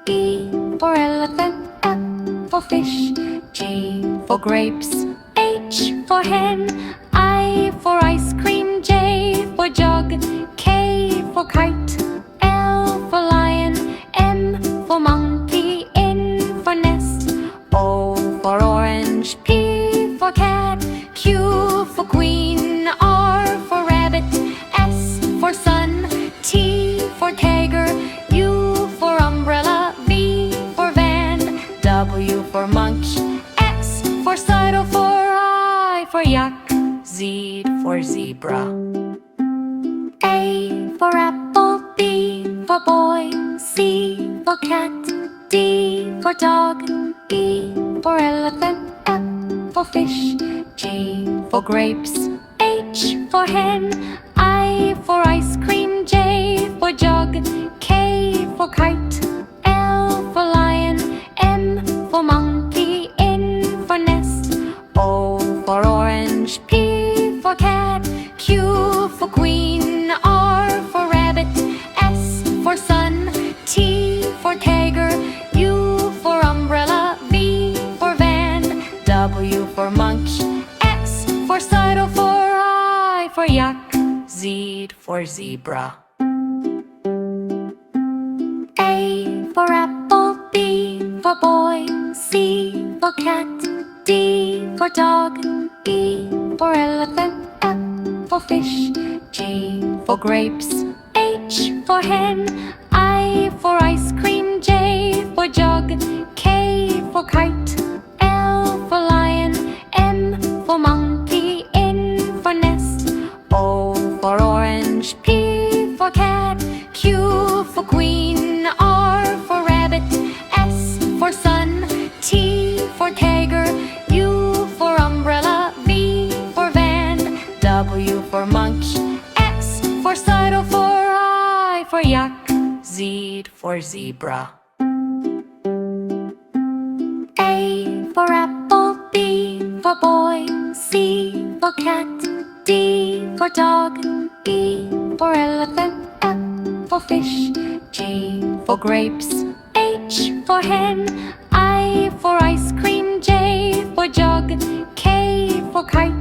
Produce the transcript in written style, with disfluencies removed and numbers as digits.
E for elephant, F for fish, G for grapes, H for hen, I for ice cream, J for jug, K for kite, L for lion, M for monkey, N for nest, O for orange, P for cat, Q for queen, R for rabbit, S for sun, T for tiger, U for umbrella, V for van, W for monkey, X for sidle, for I for yak, Z for zebra. A for apple, B for boy, C for cat, D for dog, E for elephant, F for fish, G for grapes, H for hen, I for ice cream, J for jug, K for kite, L for lion, M for monkey, N for nest, O for orange, P for cat, Q for queen, R for rabbit, S for sun, T for tiger, U for umbrella, V for van, W for monkey, X for sidle, for I for yak, Z for zebra. A for apple, B for boy, C for cat, D for dog, E for elephant, F for fish, G for grapes, H for hen, I for ice cream, J for jug, K for kite, L for lion, M for monkey, N for nest, O for orange, P for cat, Q for queen, R for rabbit, S for sun, T for tiger, U for umbrella, V for van, W for monkey, X for sidle, for I for yak, Z for zebra. A for apple, B for boy, C for cat, D for dog, E for elephant, F for fish, G for grapes, H for hen, I for ice cream, J for jug, K for kite,